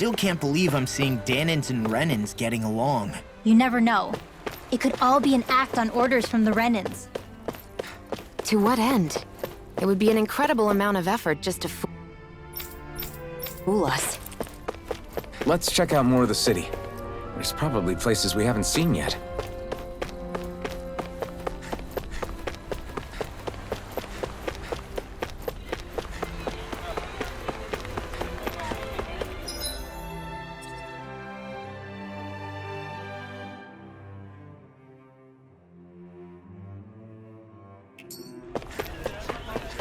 still can't believe I'm seeing Dahnans and Renans getting along. You never know. It could all be an act on orders from the Renans. To what end? It would be an incredible amount of effort just to fool us. Let's check out more of the city. There's probably places we haven't seen yet.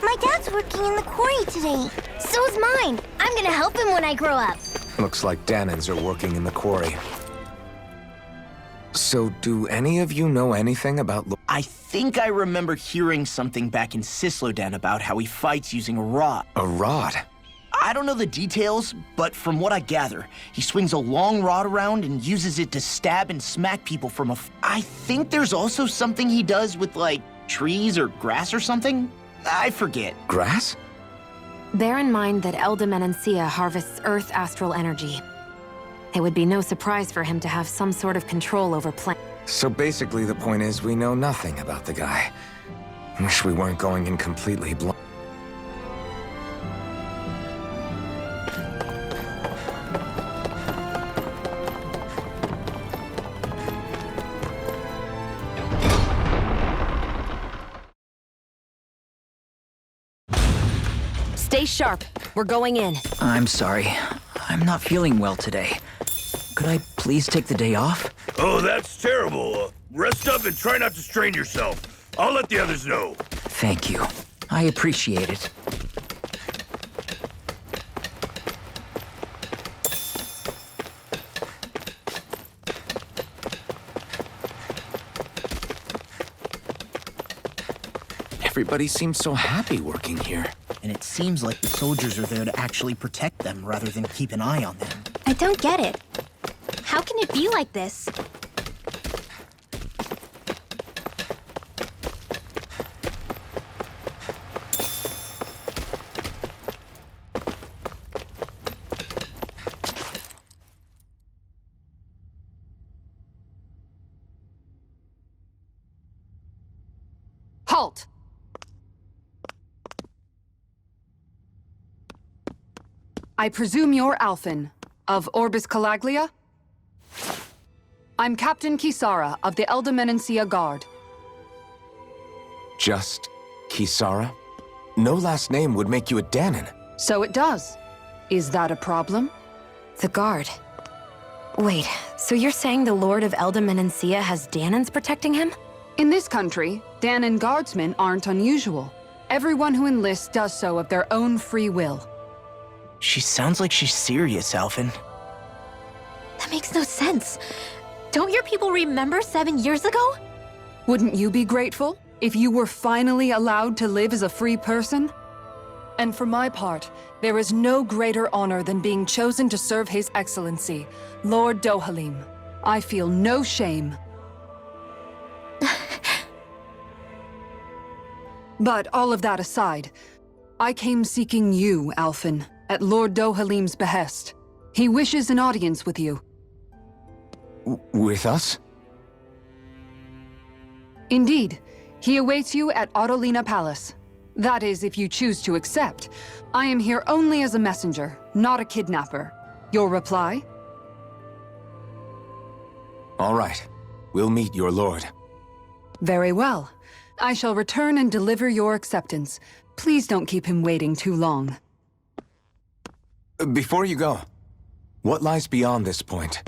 My dad's working in the quarry today. So is mine. I'm gonna help him when I grow up. Looks like Dahnans are working in the quarry. So, do any of you know anything about I think I remember hearing something back in Sislodan about how he fights using a rod. a rod? I don't know the details, but from what I gather, he swings a long rod around and uses it to stab and smack people from I think there's also something he does with, like, trees or grass or something? I forget. Grass? Bear in mind that Elda harvests Earth astral energy. It would be no surprise for him to have some sort of control over plants. So basically the point is we know nothing about the guy. Wish we weren't going in completely blind. Stay sharp. We're going in. I'm sorry. I'm not feeling well today. Could I please take the day off? Oh, that's terrible. Rest up and try not to strain yourself. I'll let the others know. Thank you. I appreciate it. Everybody seems so happy working here. And it seems like the soldiers are there to actually protect them rather than keep an eye on them. I don't get it. How can it be like this? Halt! I presume you're Alphen, of Orbis Calaglia? I'm Captain Kisara of the Elda Guard. Just Kisara? No last name would make you a Dahnan. So it does. Is that a problem? The guard. Wait, so you're saying the Lord of Elda has Dahnans protecting him? In this country, Dahnan guardsmen aren't unusual. Everyone who enlists does so of their own free will. She sounds like she's serious, Alphen. That makes no sense. Don't your people remember 7 years ago? Wouldn't you be grateful if you were finally allowed to live as a free person? And for my part, there is no greater honor than being chosen to serve His Excellency, Lord Dohalim. I feel no shame. But all of that aside, I came seeking you, Alphen, at Lord Dohalim's behest. He wishes an audience with you. With us? Indeed. He awaits you at Autolina Palace. That is, if you choose to accept. I am here only as a messenger, not a kidnapper. Your reply? All right. We'll meet your lord. Very well. I shall return and deliver your acceptance. Please don't keep him waiting too long. Before you go, what lies beyond this point?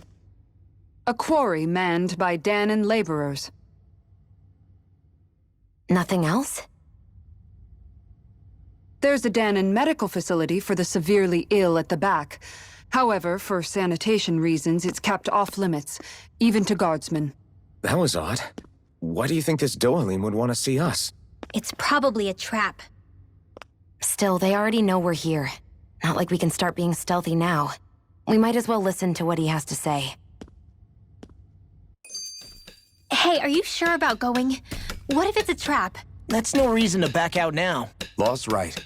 A quarry manned by Dahnan laborers. Nothing else? There's a Dahnan medical facility for the severely ill at the back. However, for sanitation reasons, it's kept off limits, even to guardsmen. That was odd. Why do you think this Dohalim would want to see us? It's probably a trap. Still, they already know we're here. Not like we can start being stealthy now. We might as well listen to what he has to say. Hey, are you sure about going? What if it's a trap? That's no reason to back out now. Law's right.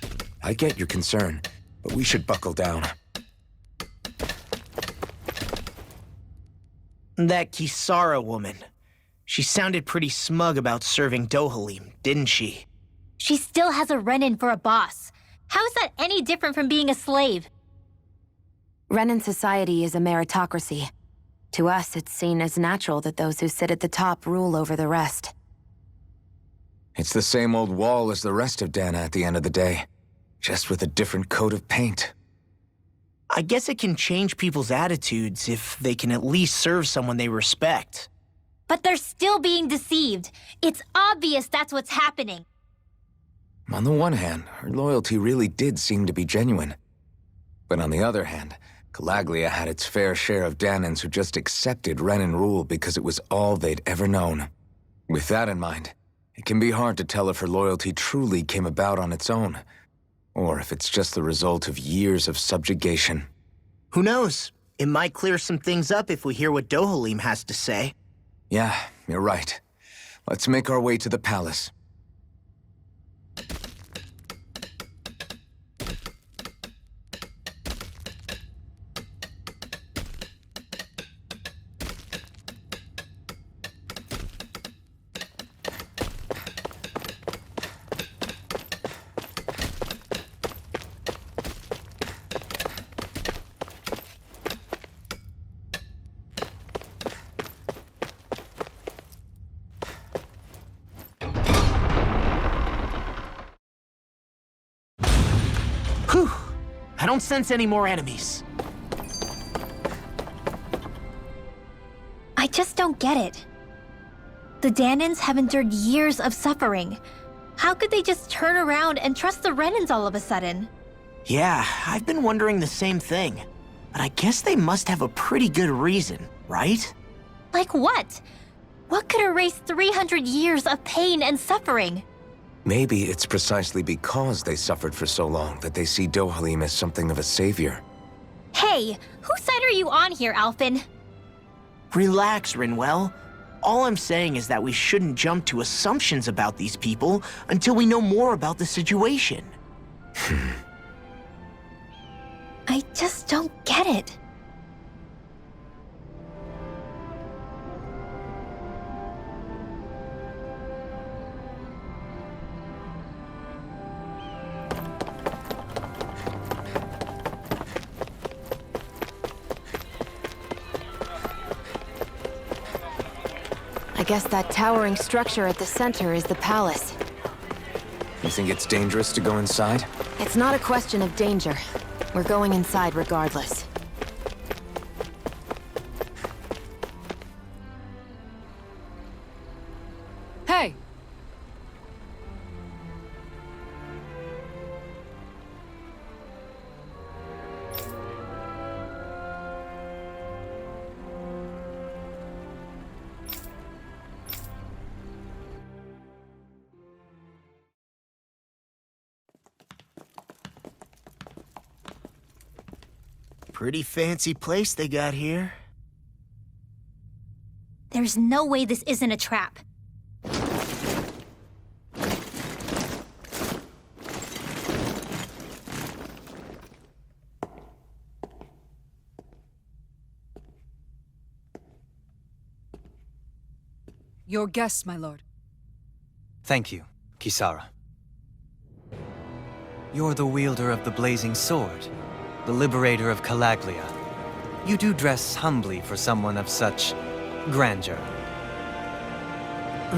I get your concern, but we should buckle down. That Kisara woman. She sounded pretty smug about serving Dohalim, didn't she? She still has a Renan for a boss. How is that any different from being a slave? Renan society is a meritocracy. To us, it's seen as natural that those who sit at the top rule over the rest. It's the same old wall as the rest of Dahna at the end of the day, just with a different coat of paint. I guess it can change people's attitudes if they can at least serve someone they respect. But they're still being deceived. It's obvious that's what's happening. On the one hand, her loyalty really did seem to be genuine. But on the other hand, Calaglia had its fair share of Dahnans who just accepted Renan rule because it was all they'd ever known. With that in mind, it can be hard to tell if her loyalty truly came about on its own, or if it's just the result of years of subjugation. Who knows? It might clear some things up if we hear what Dohalim has to say. Yeah, you're right. Let's make our way to the palace. Whew! I don't sense any more enemies. I just don't get it. The Dahnans have endured years of suffering. How could they just turn around and trust the Renans all of a sudden? Yeah, I've been wondering the same thing. But I guess they must have a pretty good reason, right? Like what? What could erase 300 years of pain and suffering? Maybe it's precisely because they suffered for so long that they see Dohalim as something of a savior. Hey, whose side are you on here, Alphen? Relax, Rinwell. All I'm saying is that we shouldn't jump to assumptions about these people until we know more about the situation. I just don't get it. I guess that towering structure at the center is the palace. You think it's dangerous to go inside? It's not a question of danger. We're going inside regardless. Hey! Pretty fancy place they got here. There's no way this isn't a trap. Your guests, my lord. Thank you, Kisara. You're the wielder of the blazing sword, the liberator of Calaglia. You do dress humbly for someone of such grandeur.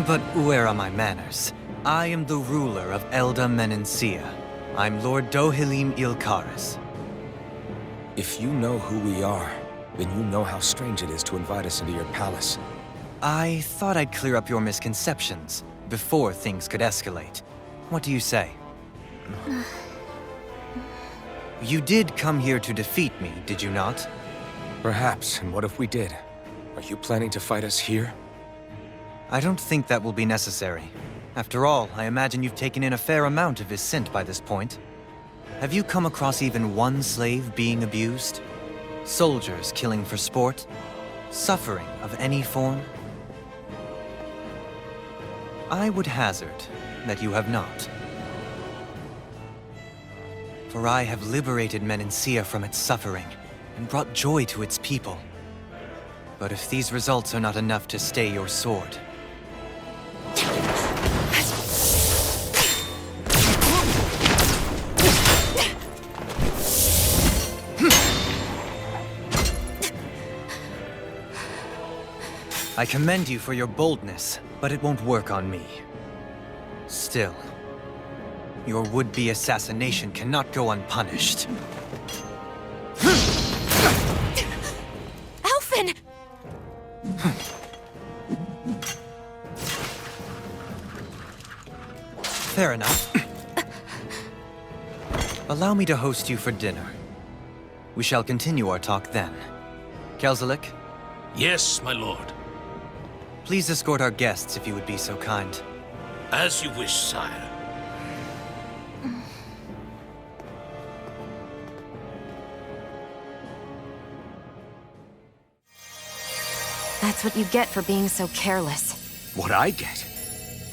But where are my manners? I am the ruler of Elda Menancia. I'm Lord Dohalim Ilkaris. If you know who we are, then you know how strange it is to invite us into your palace. I thought I'd clear up your misconceptions before things could escalate. What do you say? You did come here to defeat me, did you not? Perhaps, and what if we did? Are you planning to fight us here? I don't think that will be necessary. After all, I imagine you've taken in a fair amount of his scent by this point. Have you come across even one slave being abused? Soldiers killing for sport? Suffering of any form? I would hazard that you have not. For I have liberated Menancia from its suffering and brought joy to its people. But if these results are not enough to stay your sword... I commend you for your boldness, but it won't work on me. Still, your would-be assassination cannot go unpunished. Alphen! Fair enough. Allow me to host you for dinner. We shall continue our talk then. Kelzelik, Yes, my lord. please escort our guests if you would be so kind. As you wish, sire. That's what you get for being so careless. What I get?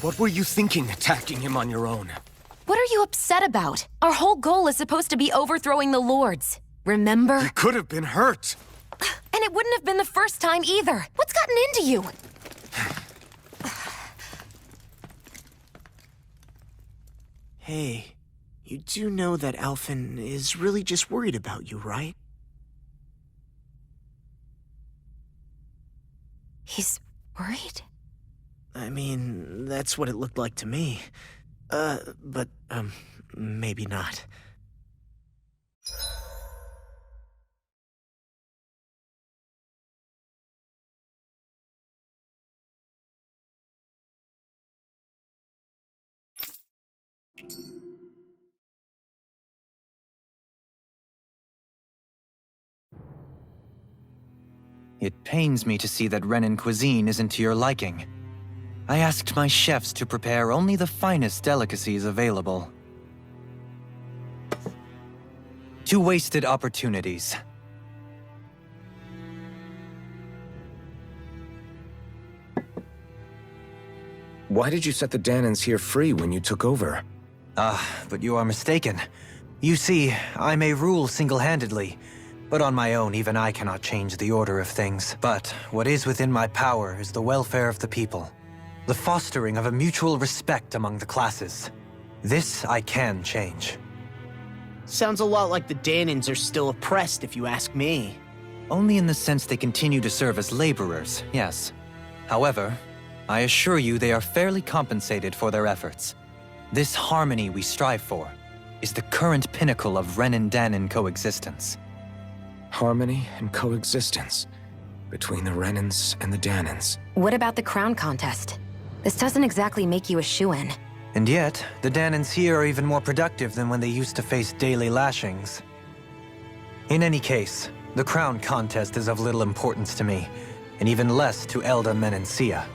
What were you thinking attacking him on your own? What are you upset about? Our whole goal is supposed to be overthrowing the lords. Remember? He could have been hurt. And it wouldn't have been the first time either. What's gotten into you? Hey, you do know that Alphen is really just worried about you, right? He's worried? I mean, that's what it looked like to me. But maybe not. It pains me to see that Renan cuisine isn't to your liking. I asked my chefs to prepare only the finest delicacies available. 2 wasted opportunities. Why did you set the Dahnans here free when you took over? But you are mistaken. You see, I may rule single-handedly, but on my own, even I cannot change the order of things. But what is within my power is the welfare of the people, the fostering of a mutual respect among the classes. This I can change. Sounds a lot like the Dahnans are still oppressed, if you ask me. Only in the sense they continue to serve as laborers, yes. However, I assure you they are fairly compensated for their efforts. This harmony we strive for is the current pinnacle of Renan-Dahnan coexistence. Harmony and coexistence between the Renans and the Dahnans. What about the crown contest? This doesn't exactly make you a shoo-in. And yet, the Dahnans here are even more productive than when they used to face daily lashings. In any case, the crown contest is of little importance to me, and even less to Elda Menancia.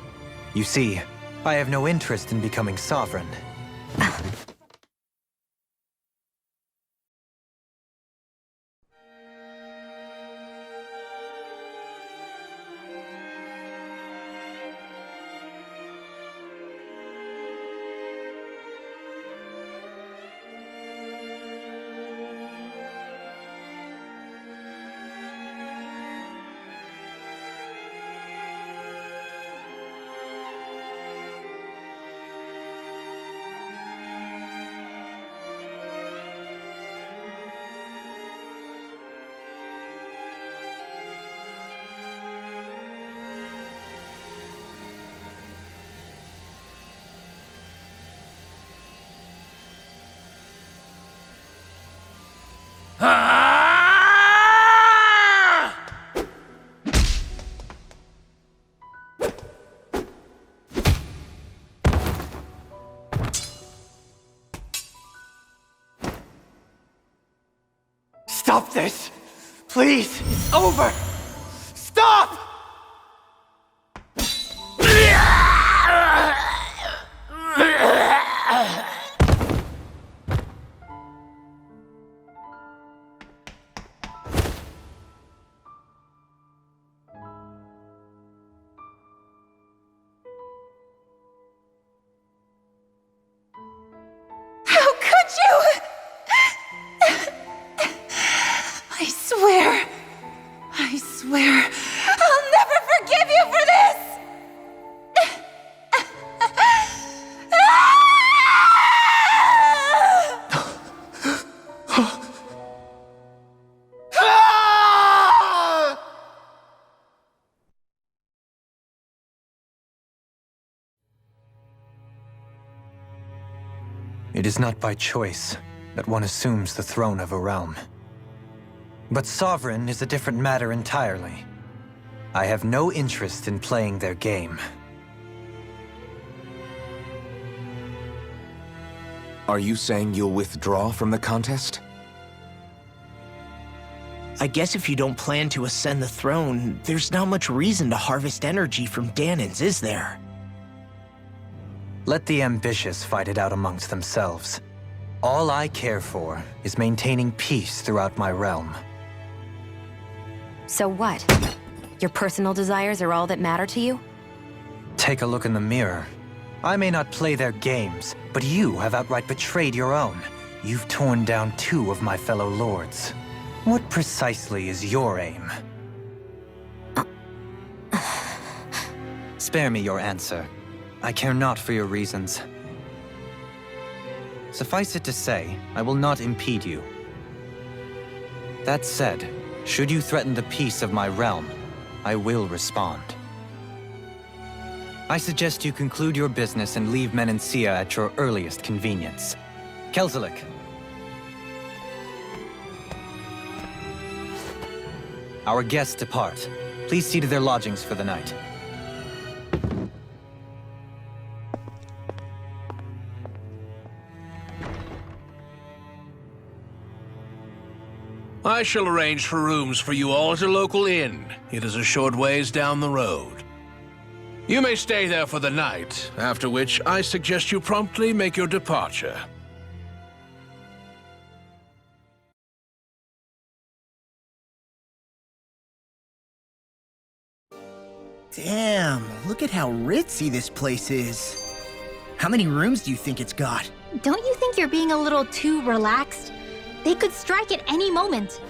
You see, I have no interest in becoming sovereign. Stop this! Please! It's over! Stop! How could you? I swear. I It is not by choice that one assumes the throne of a realm. But sovereign is a different matter entirely. I have no interest in playing their game. Are you saying you'll withdraw from the contest? I guess if you don't plan to ascend the throne, there's not much reason to harvest energy from Dahnans, is there? Let the ambitious fight it out amongst themselves. All I care for is maintaining peace throughout my realm. So what? Your personal desires are all that matter to you? Take a look in the mirror. I may not play their games, but you have outright betrayed your own. You've torn down 2 of my fellow lords. What precisely is your aim? Spare me your answer. I care not for your reasons. Suffice it to say, I will not impede you. That said, should you threaten the peace of my realm, I will respond. I suggest you conclude your business and leave Menancia at your earliest convenience. Kelzelik. Our guests depart. Please see to their lodgings for the night. I shall arrange for rooms for you all at a local inn. It is a short ways down the road. You may stay there for the night, after which I suggest you promptly make your departure. Damn, look at how ritzy this place is. How many rooms do you think it's got? Don't you think you're being a little too relaxed? They could strike at any moment.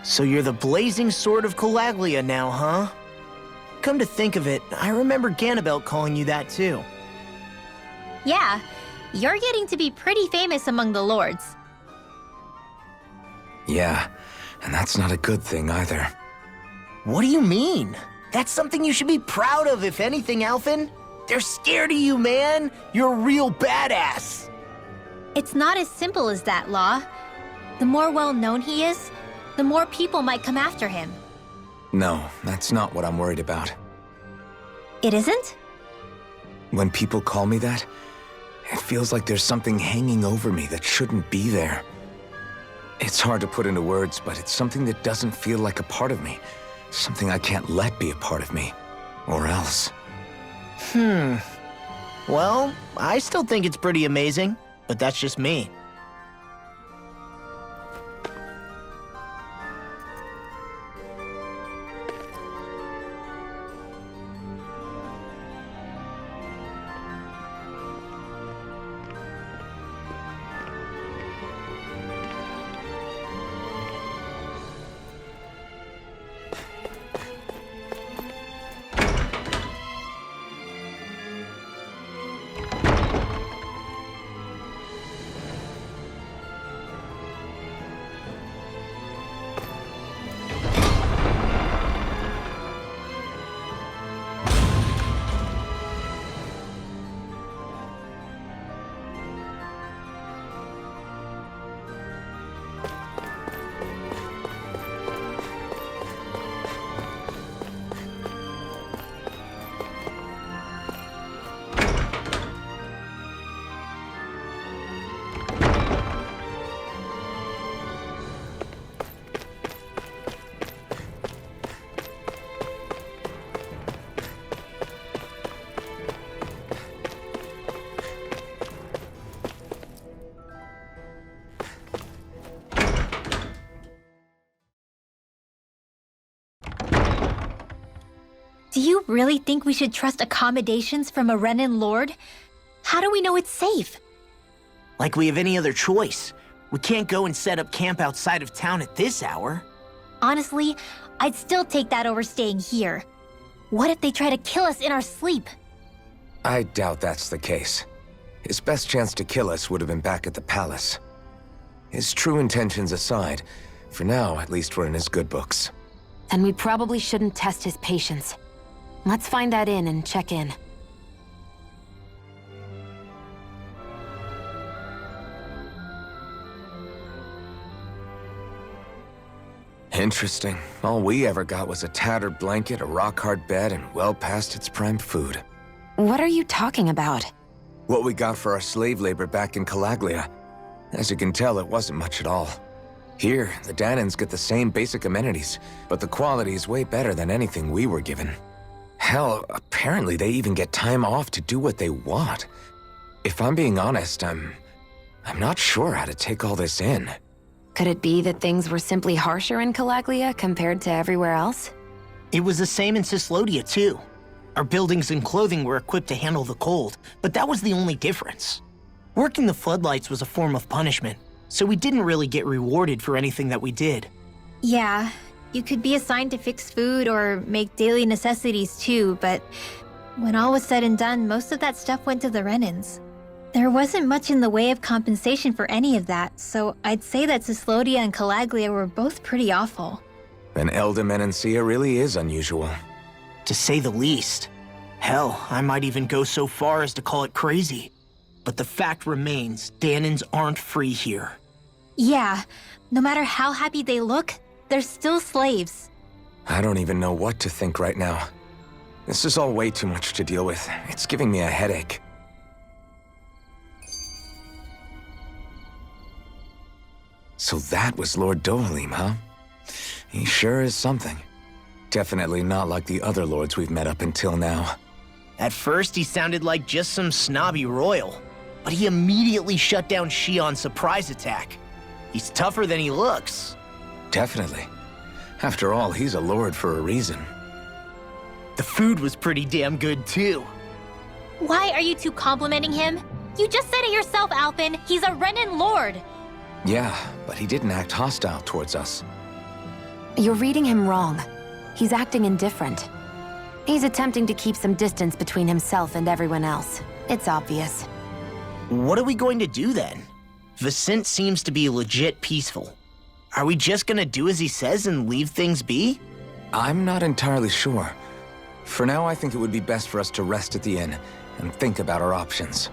So you're the blazing sword of Calaglia now, huh? Come to think of it, I remember Ganabelt calling you that too. Yeah, you're getting to be pretty famous among the lords. Yeah, and that's not a good thing either. What do you mean? That's something you should be proud of, if anything, Alphen. They're scared of you, man. You're a real badass. It's not as simple as that, Law. The more well-known he is, the more people might come after him. No, that's not what I'm worried about. It isn't? When people call me that, it feels like there's something hanging over me that shouldn't be there. It's hard to put into words, but it's something that doesn't feel like a part of me. Something I can't let be a part of me. Or else. Well, I still think it's pretty amazing, but that's just me. Do you really think we should trust accommodations from a Renan lord? How do we know it's safe? Like we have any other choice. We can't go and set up camp outside of town at this hour. Honestly, I'd still take that over staying here. What if they try to kill us in our sleep? I doubt that's the case. His best chance to kill us would have been back at the palace. His true intentions aside, for now, at least we're in his good books. Then we probably shouldn't test his patience. Let's find that inn and check in. Interesting. All we ever got was a tattered blanket, a rock-hard bed, and well past its prime food. What are you talking about? What we got for our slave labor back in Calaglia. As you can tell, it wasn't much at all. Here, the Dahnans get the same basic amenities, but the quality is way better than anything we were given. Hell, apparently they even get time off to do what they want. If I'm being honest, I'm not sure how to take all this in. Could it be that things were simply harsher in Calaglia compared to everywhere else? It was the same in Cislodia, too. Our buildings and clothing were equipped to handle the cold, but that was the only difference. Working the floodlights was a form of punishment, so we didn't really get rewarded for anything that we did. Yeah, you could be assigned to fix food or make daily necessities too, but when all was said and done, most of that stuff went to the Renans. There wasn't much in the way of compensation for any of that, so I'd say that Cislodia and Calaglia were both pretty awful. Then Eldam and Sia really is unusual. To say the least. Hell, I might even go so far as to call it crazy. But the fact remains, Dahnans aren't free here. Yeah, no matter how happy they look, they're still slaves. I don't even know what to think right now. This is all way too much to deal with. It's giving me a headache. So that was Lord Dohalim, huh? He sure is something. Definitely not like the other lords we've met up until now. At first, he sounded like just some snobby royal, but he immediately shut down Shionne's surprise attack. He's tougher than he looks. Definitely. After all, he's a lord for a reason. The food was pretty damn good, too. Why are you two complimenting him? You just said it yourself, Alphen. He's a Renan lord. Yeah, but he didn't act hostile towards us. You're reading him wrong. He's acting indifferent. He's attempting to keep some distance between himself and everyone else. It's obvious. What are we going to do then? Vicent seems to be legit peaceful. Are we just gonna do as he says and leave things be? I'm not entirely sure. For now, I think it would be best for us to rest at the inn and think about our options.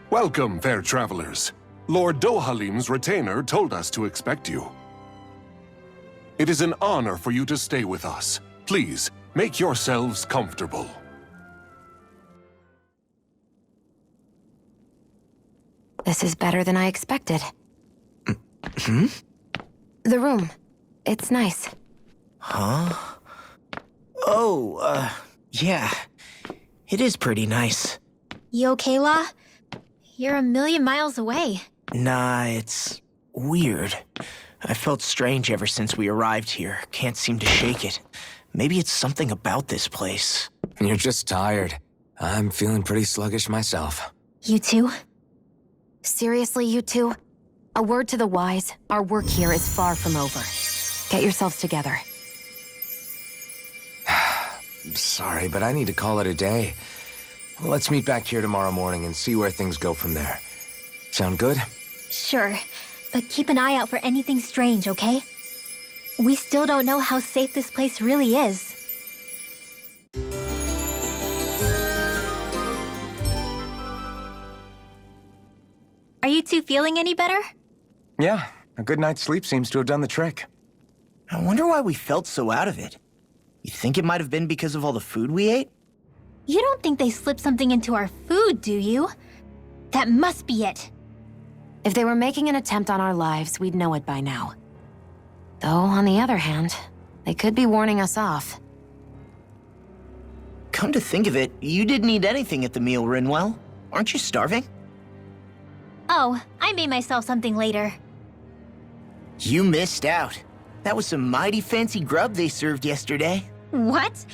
Welcome, fair travelers. Lord Dohalim's retainer told us to expect you. It is an honor for you to stay with us. Please, make yourselves comfortable. This is better than I expected. Hmm? The room. It's nice. Huh? Oh, yeah. It is pretty nice. You okay, La? You're a million miles away. Nah, it's weird. I felt strange ever since we arrived here. Can't seem to shake it. Maybe it's something about this place. You're just tired. I'm feeling pretty sluggish myself. You too? Seriously, you two? A word to the wise, our work here is far from over. Get yourselves together. Sorry, but I need to call it a day. Let's meet back here tomorrow morning and see where things go from there. Sound good? Sure, but keep an eye out for anything strange, okay? We still don't know how safe this place really is. Are you two feeling any better? Yeah, a good night's sleep seems to have done the trick. I wonder why we felt so out of it. You think it might have been because of all the food we ate? You don't think they slipped something into our food, do you? That must be it. If they were making an attempt on our lives, we'd know it by now. Though, on the other hand, they could be warning us off. Come to think of it, you didn't eat anything at the meal, Rinwell. Aren't you starving? Oh, I made myself something later. You missed out. That was some mighty fancy grub they served yesterday. What?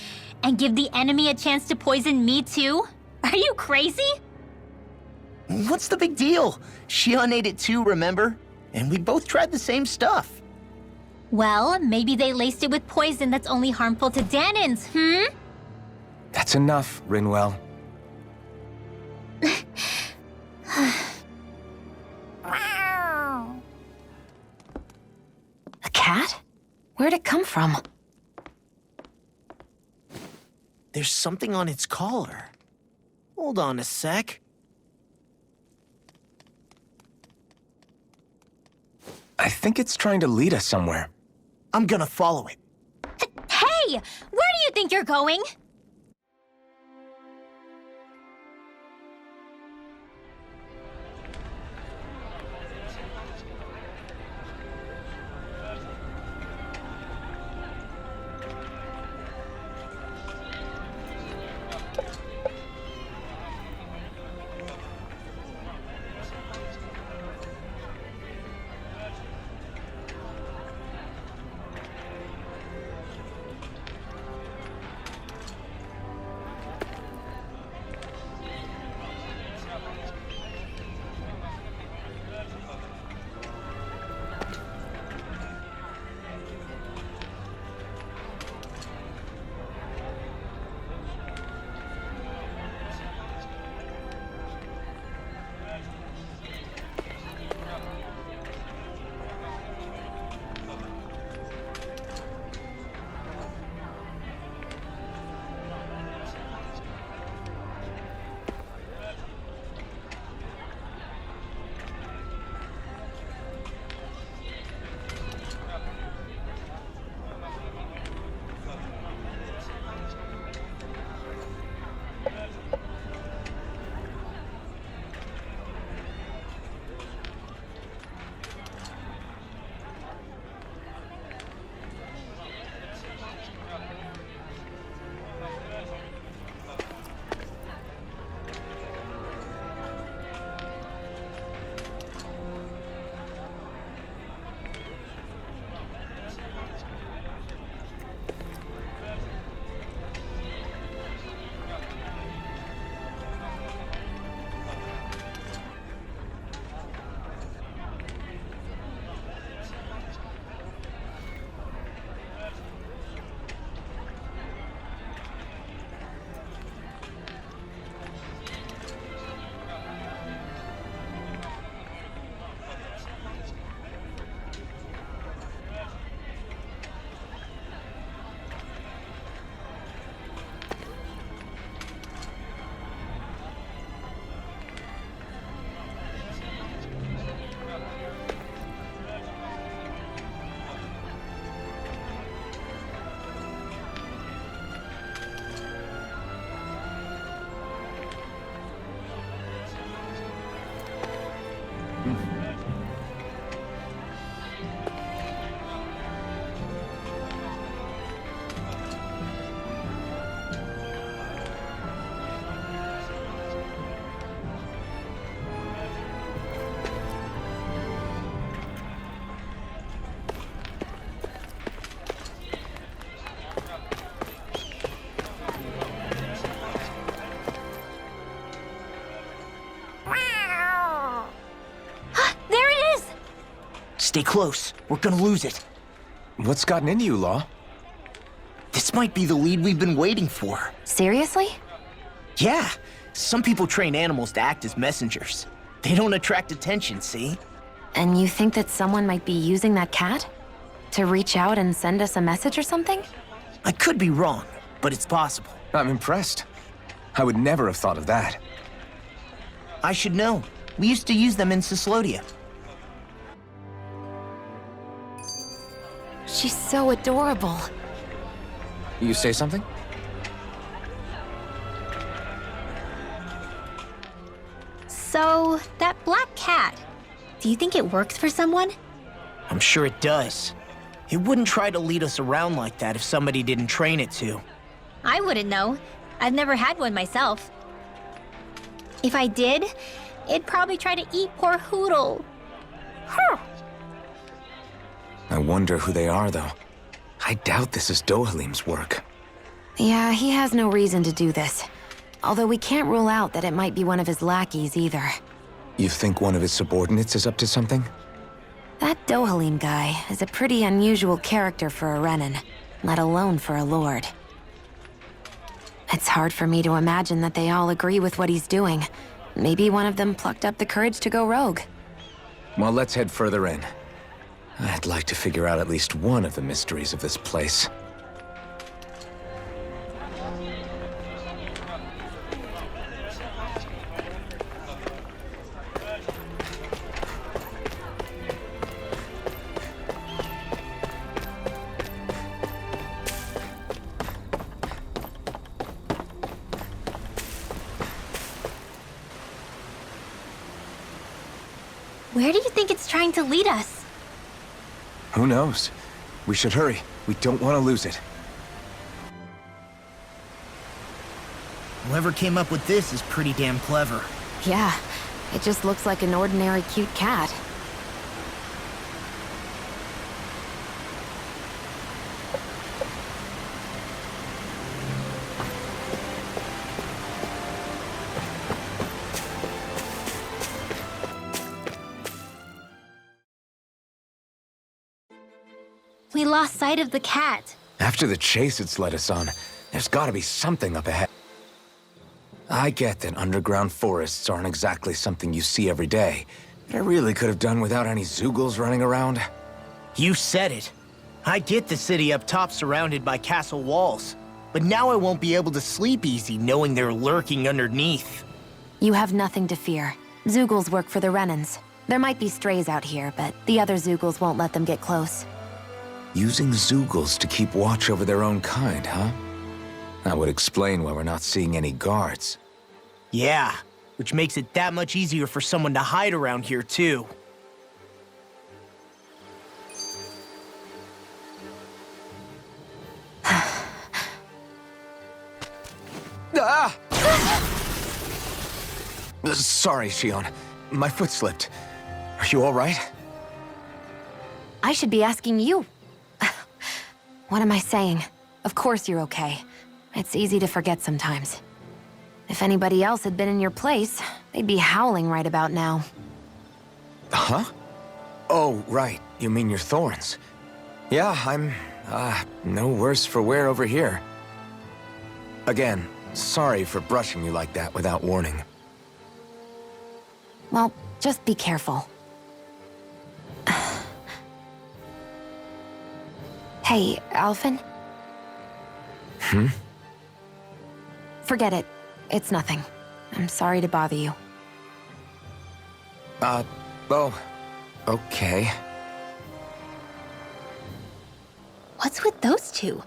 And give the enemy a chance to poison me too? Are you crazy? What's the big deal? Shionne ate it too, remember? And we both tried the same stuff. Well, maybe they laced it with poison that's only harmful to Dahnans, That's enough, Rinwell. A cat? Where'd it come from? There's something on its collar. Hold on a sec. I think it's trying to lead us somewhere. I'm gonna follow it. Hey! Where do you think you're going? Stay close. We're gonna lose it. What's gotten into you, Law? This might be the lead we've been waiting for. Seriously? Yeah. Some people train animals to act as messengers. They don't attract attention, see? And you think that someone might be using that cat? To reach out and send us a message or something? I could be wrong, but it's possible. I'm impressed. I would never have thought of that. I should know. We used to use them in Cyslodia. She's so adorable. You say something? So, that black cat, do you think it works for someone? I'm sure it does. It wouldn't try to lead us around like that if somebody didn't train it to. I wouldn't know. I've never had one myself. If I did, it'd probably try to eat poor Hootle. Huh. I wonder who they are, though. I doubt this is Dohalim's work. Yeah, he has no reason to do this. Although we can't rule out that it might be one of his lackeys either. You think one of his subordinates is up to something? That Dohalim guy is a pretty unusual character for a Renin, let alone for a lord. It's hard for me to imagine that they all agree with what he's doing. Maybe one of them plucked up the courage to go rogue. Well, let's head further in. I'd like to figure out at least one of the mysteries of this place. Where do you think it's trying to lead us? Who knows? We should hurry. We don't want to lose it. Whoever came up with this is pretty damn clever. Yeah, it just looks like an ordinary cute cat. We lost sight of the cat. After the chase it's led us on, there's gotta be something up ahead. I get that underground forests aren't exactly something you see every day, but I really could have done without any Zoogles running around. You said it. I get the city up top surrounded by castle walls, but now I won't be able to sleep easy knowing they're lurking underneath. You have nothing to fear. Zoogles work for the Renins. There might be strays out here, but the other Zoogles won't let them get close. Using Zoogles to keep watch over their own kind, huh? That would explain why we're not seeing any guards. Yeah, which makes it that much easier for someone to hide around here, too. Ah! Sorry, Shionne. My foot slipped. Are you all right? I should be asking you. What am I saying? Of course you're okay. It's easy to forget sometimes. If anybody else had been in your place, they'd be howling right about now. Huh? Oh, right. You mean your thorns. Yeah, I'm, no worse for wear over here. Again, sorry for brushing you like that without warning. Well, just be careful. Hey, Alphen? Forget it. It's nothing. I'm sorry to bother you. Oh, okay. What's with those two?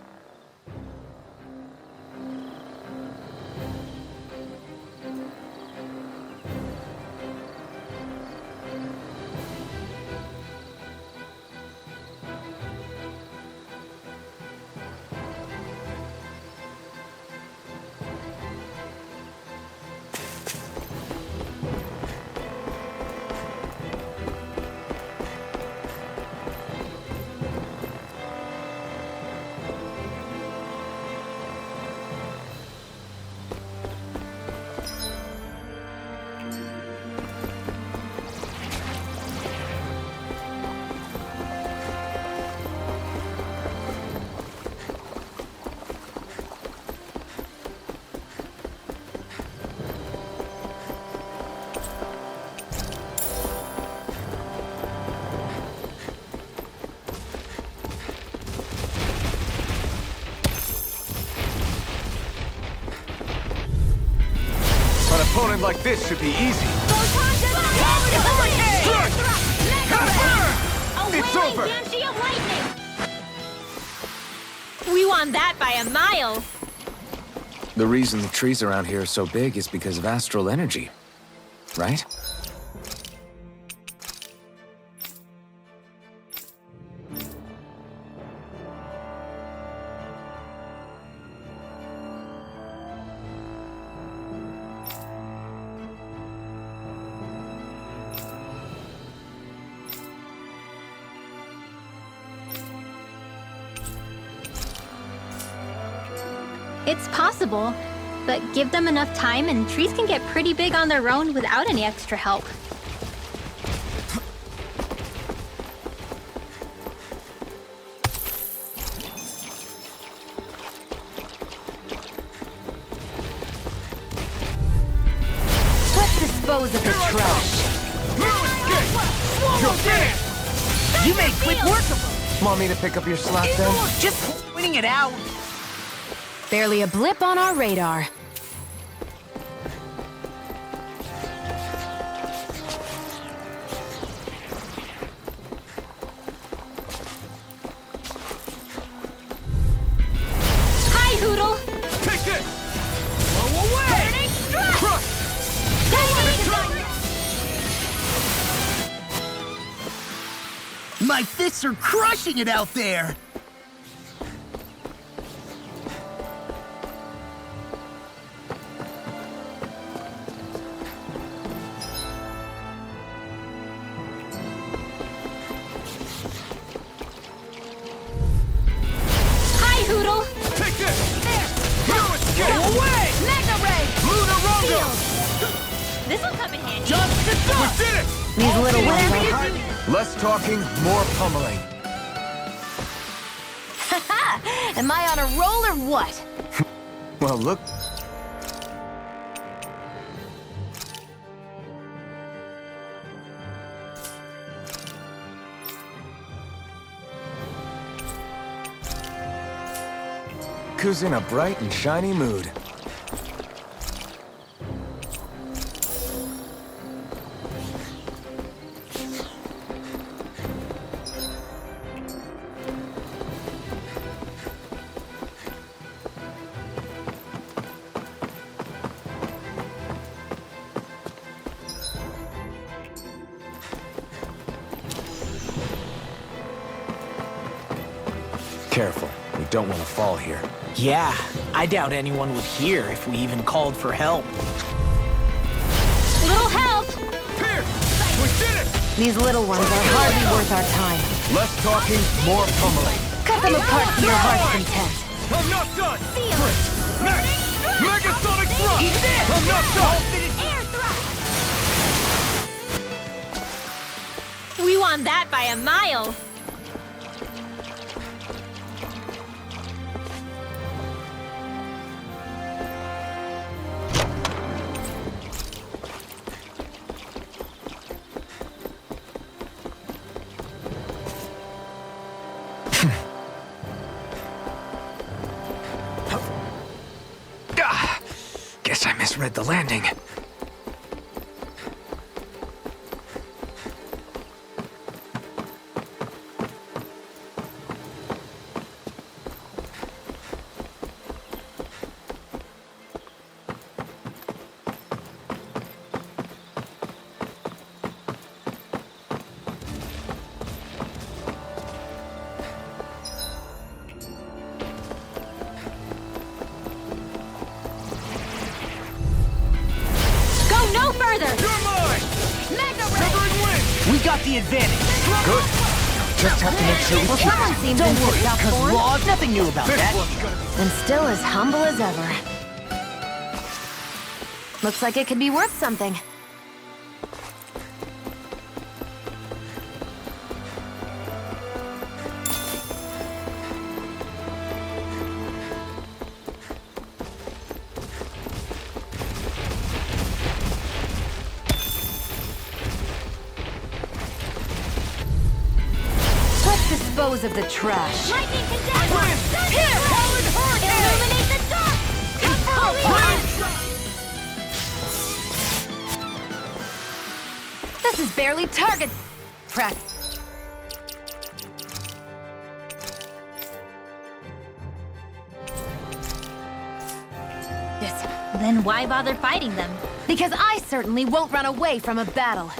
An opponent like this should be easy. It's over! We won that by a mile. The reason the trees around here are so big is because of astral energy, right? It's possible, but give them enough time and trees can get pretty big on their own without any extra help. dispose of the trash. You made quick work of them. Want me to pick up your slack then? Just pointing it out. Barely a blip on our radar. Hi, Hoodle! Take this! Blow away! Crush! My fists are crushing it out there. Hi, Hoodle! Take this! Go away! Mega Ray! Lunarongo! This'll come in handy. Just the We dust. did it! These little ones are hard. Less talking, more pummeling. Am I on a roll or what? Well, look. Who's in a bright and shiny mood. Careful, we don't want to fall here. Yeah, I doubt anyone would hear if we even called for help. Little help! Here! We did it! These little ones are hardly worth our time. Less talking, more pummeling. Cut them apart to your heart's content. I'm not done! Next! Megasonic thrust! I'm not done! We won that by a mile. Guess I misread the landing. No further! You're mine! Mega Covering wind! We got the advantage. Good. Just have to make sure we Well, keep someone it. seems Don't to worry, stop because form. Law's nothing new about This that. one's gonna be... And still as humble as ever. Looks like it could be worth something. Let's dispose of the trash. Lightning condenser! Here! Illuminate the dark! This is barely target practice. Then why bother fighting them? Because I certainly won't run away from a battle.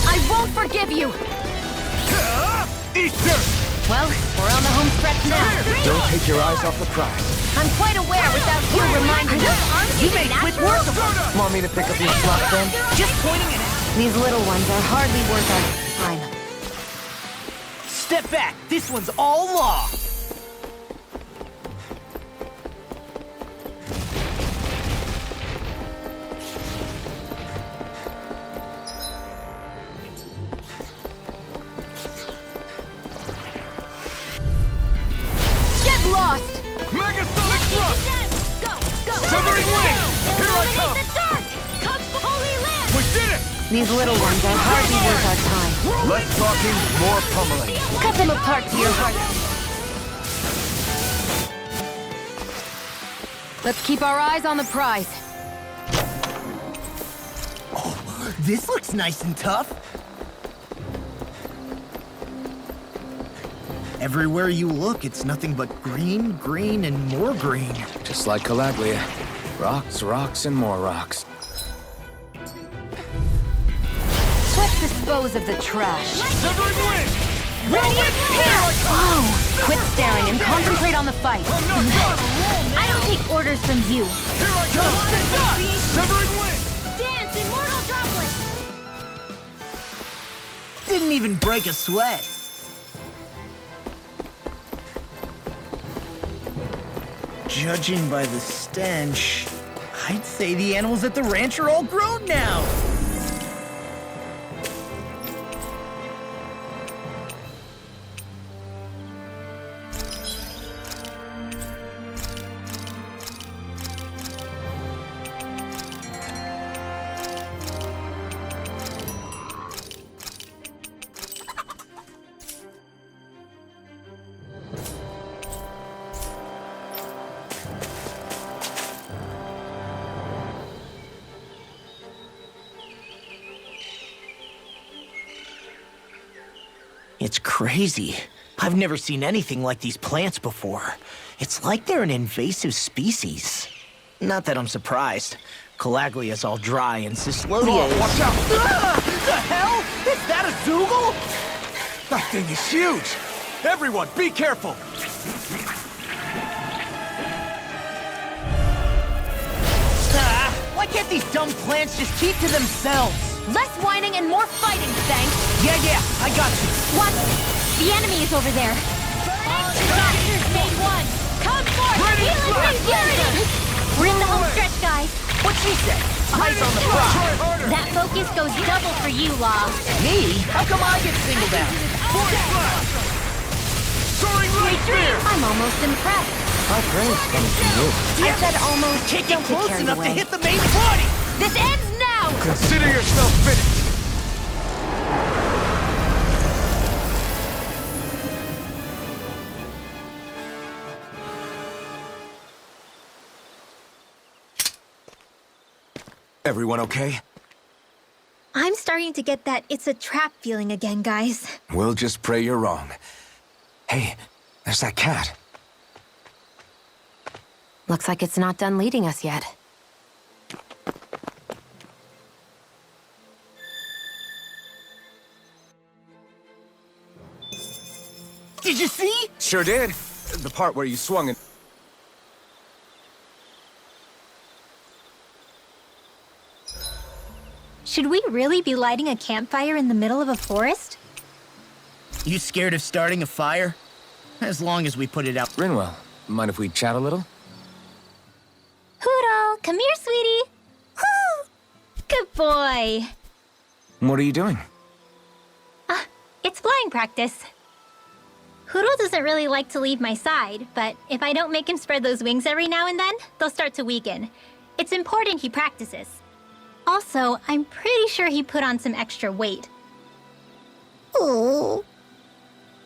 I won't forgive you! Eat dirt! Well, we're on the home stretch now. Don't take your eyes off the prize. I'm quite aware without you reminding me. You made quick work of them. Want me to pick up your slack then? Just pointing it out. These little ones are hardly worth our time. Step back. This one's all law. These little ones are hardly worth our time. Less talking, more pummeling. Cut them apart to your heart. Let's keep our eyes on the prize. This looks nice and tough. Everywhere you look, it's nothing but green, green, and more green. Just like Calaglia. Rocks, rocks, and more rocks. Let's dispose of the trash. Severing wind! Whoa! Quit staring and concentrate on the fight. I don't take orders from you. Here I come! Severing wind! Dance, immortal droplet! Didn't even break a sweat. Judging by the stench, I'd say the animals at the ranch are all grown now. It's crazy. I've never seen anything like these plants before. It's like they're an invasive species. Not that I'm surprised. Calaglia's all dry and Cyslodia is... Watch out! Ah! The hell? Is that a Zoogle? That thing is huge! Everyone, be careful! Ah, why can't these dumb plants just keep to themselves? Less whining and more fighting, thanks. Yeah, I got you. What? The enemy is over there. Doctors made one. Come forth! Healing sincerity! We're in the home stretch, guys. What'd she say? Eyes on the prize. That focus goes double for you, Law. Me? How come I get singled out? Soaring light spear! I'm almost impressed. High praise coming from you. I said almost. Can't Don't get get close carried enough to away. hit the main body. This ends now! Consider yourself finished! Everyone okay? I'm starting to get that it's a trap feeling again, guys. We'll just pray you're wrong. Hey, there's that cat. Looks like it's not done leading us yet. Did you see? Sure did. The part where you swung it. Should we really be lighting a campfire in the middle of a forest? You scared of starting a fire? As long as we put it out. Rinwell, mind if we chat a little? Hoodle, come here, sweetie. Woo! Good boy. What are you doing? It's flying practice. Hoodle doesn't really like to leave my side, but if I don't make him spread those wings every now and then, they'll start to weaken. It's important he practices. Also, I'm pretty sure he put on some extra weight. Oh.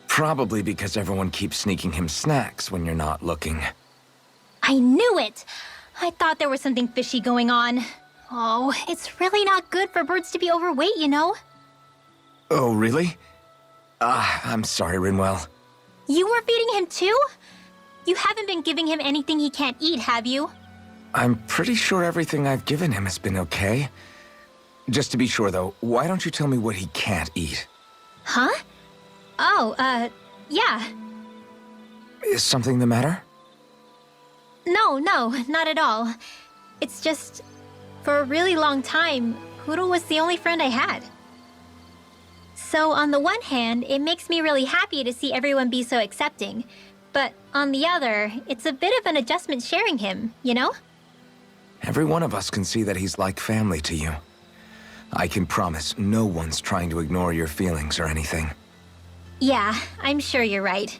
Probably because everyone keeps sneaking him snacks when you're not looking. I knew it! I thought there was something fishy going on. Oh, it's really not good for birds to be overweight, you know? Oh, really? I'm sorry, Rinwell. You were feeding him too? You haven't been giving him anything he can't eat, have you? I'm pretty sure everything I've given him has been okay. Just to be sure, though, why don't you tell me what he can't eat? Huh? Oh, yeah. Is something the matter? No, not at all. It's just, for a really long time, Hoodle was the only friend I had. So on the one hand, it makes me really happy to see everyone be so accepting. But on the other, it's a bit of an adjustment sharing him, you know? Every one of us can see that he's like family to you. I can promise no one's trying to ignore your feelings or anything. Yeah, I'm sure you're right.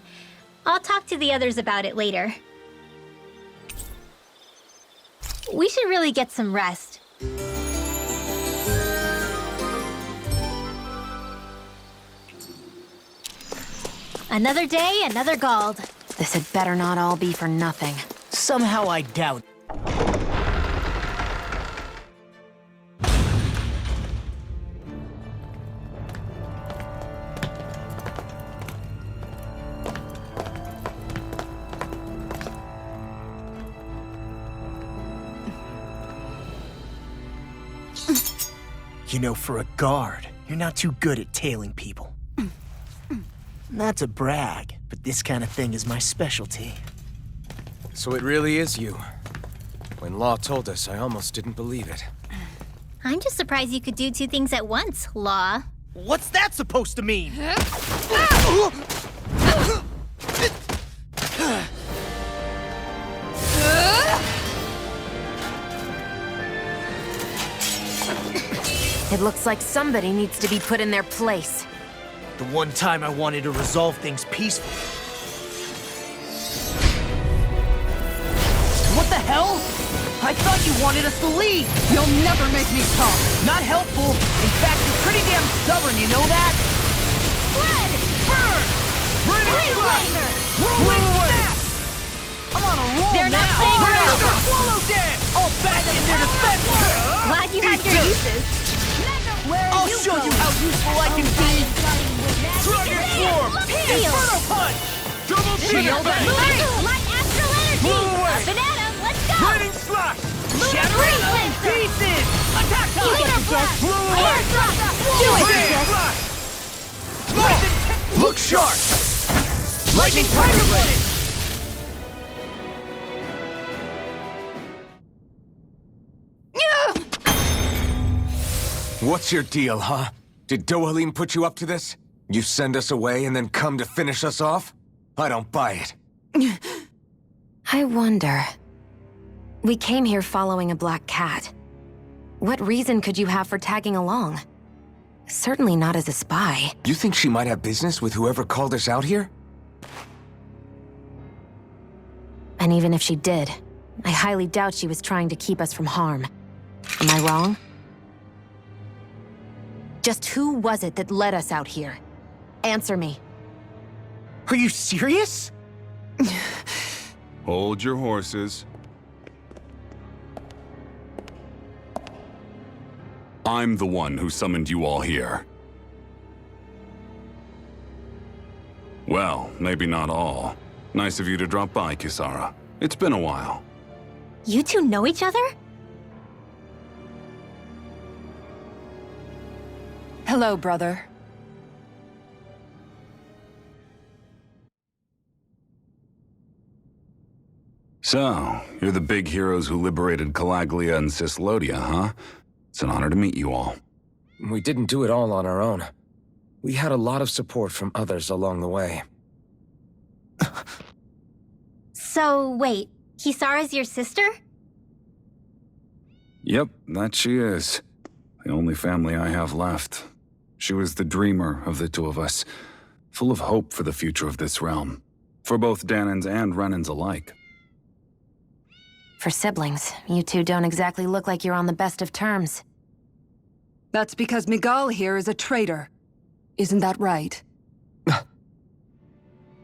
I'll talk to the others about it later. We should really get some rest. Another day, another Gald. This had better not all be for nothing. Somehow I doubt. You know, for a guard, you're not too good at tailing people. Not to brag, but this kind of thing is my specialty. So it really is you. When Law told us, I almost didn't believe it. I'm just surprised you could do two things at once, Law. What's that supposed to mean? It looks like somebody needs to be put in their place. The one time I wanted to resolve things peacefully. What the hell? I thought you wanted us to leave! You'll never make me talk! Not helpful. In fact, you're pretty damn stubborn, you know that? Blood! Burn! Flamer! Rolling snap! I'm on a roll They're now! not playing around. Swallow dance! All back in their defense! Glad you had your uses. I'll show you how useful I can be! Dragon Form! Inferno Punch! Double Shield Bang! Light Astral Energy! Blow away! Up and at 'em, let's go! Burning Slash! Shattering in pieces! Attack time! Lunar Blast! Blow away! Do it, Bang! Sis! Flash! Look sharp! Lightning Tiger Blade! What's your deal, huh? Did Dohalim put you up to this? You send us away and then come to finish us off? I don't buy it. I wonder. We came here following a black cat. What reason could you have for tagging along? Certainly not as a spy. You think she might have business with whoever called us out here? And even if she did, I highly doubt she was trying to keep us from harm. Am I wrong? Just who was it that led us out here? Answer me. Are you serious? Hold your horses. I'm the one who summoned you all here. Well, maybe not all. Nice of you to drop by, Kisara. It's been a while. You two know each other? Hello, brother. So, you're the big heroes who liberated Calaglia and Cislodia, huh? It's an honor to meet you all. We didn't do it all on our own. We had a lot of support from others along the way. So, wait. Kisara's your sister? Yep, that she is. The only family I have left. She was the dreamer of the two of us, full of hope for the future of this realm, for both Dahnans and Renans alike. For siblings, you two don't exactly look like you're on the best of terms. That's because Miguel here is a traitor. Isn't that right?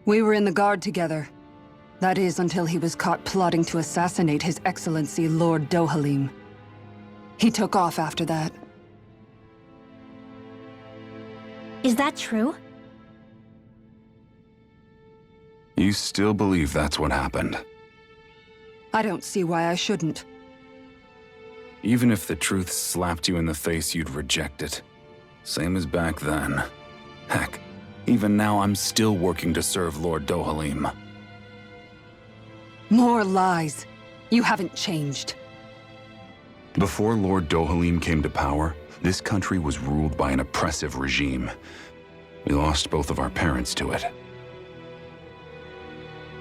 We were in the Guard together. That is, until he was caught plotting to assassinate His Excellency Lord Dohalim. He took off after that. Is that true? You still believe that's what happened? I don't see why I shouldn't. Even if the truth slapped you in the face, you'd reject it. Same as back then. Heck, even now I'm still working to serve Lord Dohalim. More lies. You haven't changed. Before Lord Dohalim came to power, this country was ruled by an oppressive regime. We lost both of our parents to it.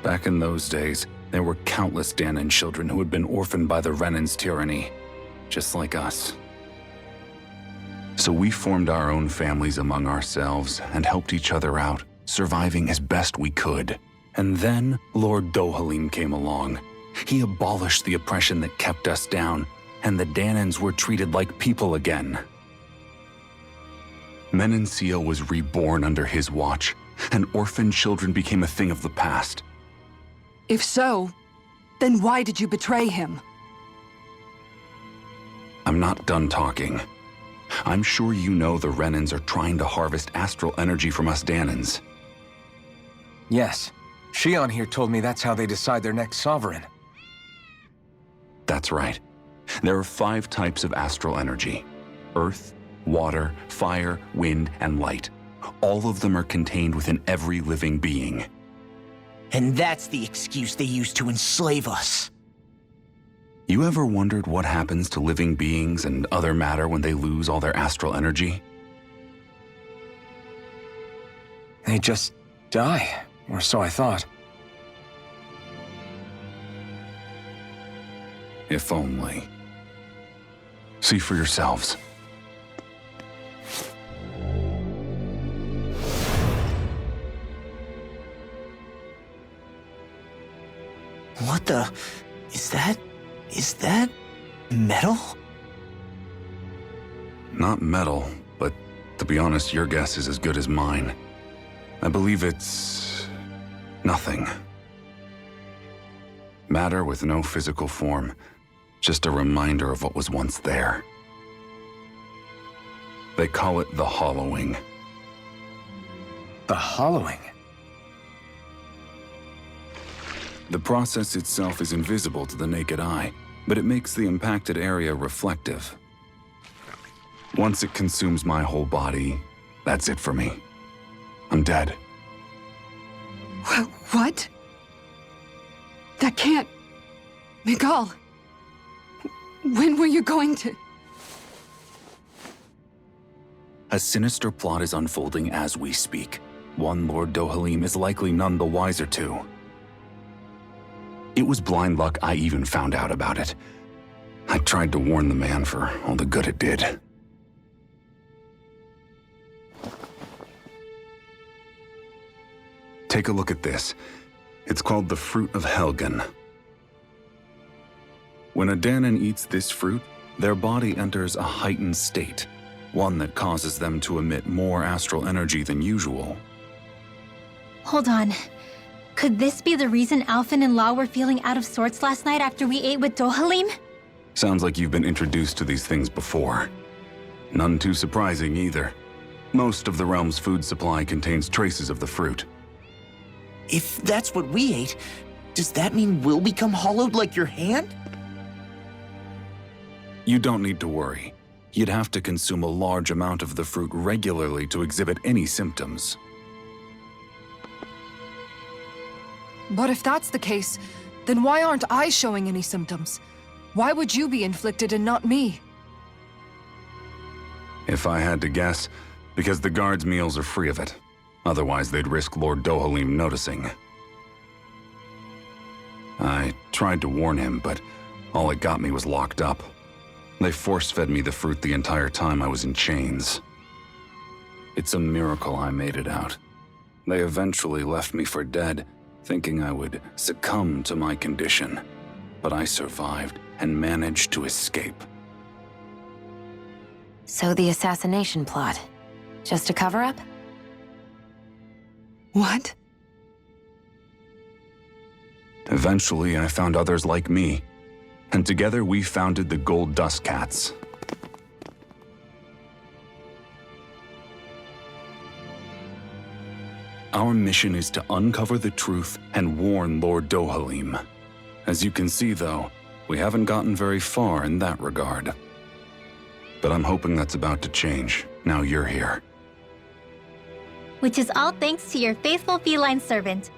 Back in those days, there were countless Dahnan children who had been orphaned by the Renan's tyranny, just like us. So we formed our own families among ourselves and helped each other out, surviving as best we could. And then Lord Dohalim came along. He abolished the oppression that kept us down, and the Dahnans were treated like people again. Menenciel was reborn under his watch, and orphan children became a thing of the past. If so, then why did you betray him? I'm not done talking. I'm sure you know the Renans are trying to harvest astral energy from us Dahnans. Yes. Shionne here told me that's how they decide their next sovereign. That's right. There are 5 types of astral energy: earth, water, fire, wind, and light. All of them are contained within every living being. And that's the excuse they use to enslave us. You ever wondered what happens to living beings and other matter when they lose all their astral energy? They just die, or so I thought. If only. See for yourselves. What the... Is that metal? Not metal, but to be honest, your guess is as good as mine. I believe it's... nothing. Matter with no physical form. Just a reminder of what was once there. They call it the hollowing. The hollowing? The process itself is invisible to the naked eye, but it makes the impacted area reflective. Once it consumes my whole body, that's it for me. I'm dead. What? That can't... Miguel, when were you going to... A sinister plot is unfolding as we speak. One Lord Dohalim is likely none the wiser to. It was blind luck I even found out about it. I tried to warn the man for all the good it did. Take a look at this. It's called the Fruit of Helgen. When a Dahnan eats this fruit, their body enters a heightened state, one that causes them to emit more astral energy than usual. Hold on. Could this be the reason Alphen and Law were feeling out of sorts last night after we ate with Dohalim? Sounds like you've been introduced to these things before. None too surprising either. Most of the realm's food supply contains traces of the fruit. If that's what we ate, does that mean we'll become hollowed like your hand? You don't need to worry. You'd have to consume a large amount of the fruit regularly to exhibit any symptoms. But if that's the case, then why aren't I showing any symptoms? Why would you be inflicted and not me? If I had to guess, because the guards' meals are free of it. Otherwise, they'd risk Lord Dohalim noticing. I tried to warn him, but all it got me was locked up. They force-fed me the fruit the entire time I was in chains. It's a miracle I made it out. They eventually left me for dead, thinking I would succumb to my condition. But I survived and managed to escape. So the assassination plot, just a cover-up? What? Eventually, I found others like me, and together we founded the Gold Dust Cats. Our mission is to uncover the truth and warn Lord Dohalim. As you can see, though, we haven't gotten very far in that regard. But I'm hoping that's about to change, now you're here. Which is all thanks to your faithful feline servant.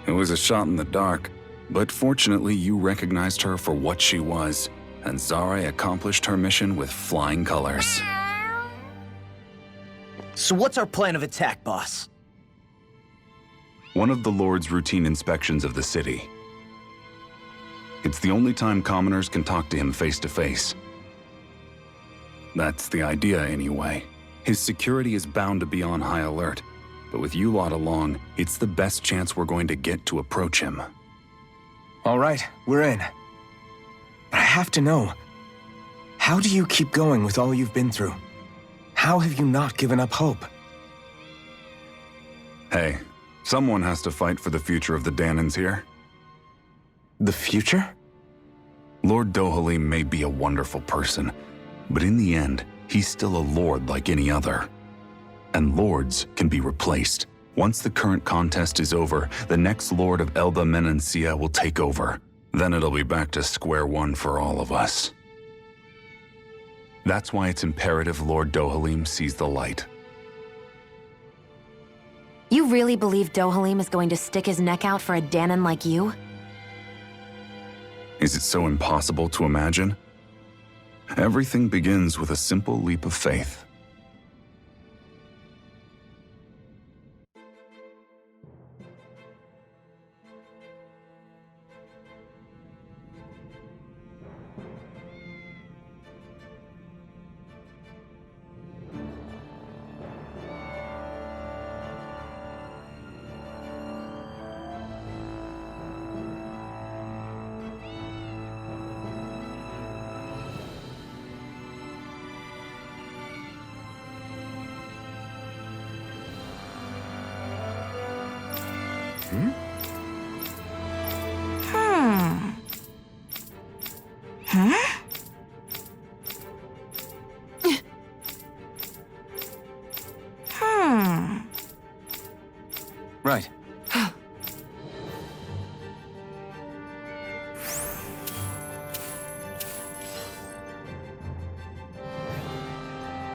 It was a shot in the dark, but fortunately you recognized her for what she was, and Zare accomplished her mission with flying colors. So what's our plan of attack, boss? One of the Lord's routine inspections of the city. It's the only time commoners can talk to him face to face. That's the idea, anyway. His security is bound to be on high alert, but with you lot along, it's the best chance we're going to get to approach him. All right, we're in. But I have to know, how do you keep going with all you've been through? How have you not given up hope? Hey, someone has to fight for the future of the Dahnans here. The future? Lord Dohalim may be a wonderful person, but in the end, he's still a lord like any other. And lords can be replaced. Once the current contest is over, the next lord of Elba Menancia will take over. Then it'll be back to square one for all of us. That's why it's imperative Lord Dohalim sees the light. You really believe Dohalim is going to stick his neck out for a Dahnan like you? Is it so impossible to imagine? Everything begins with a simple leap of faith. Right.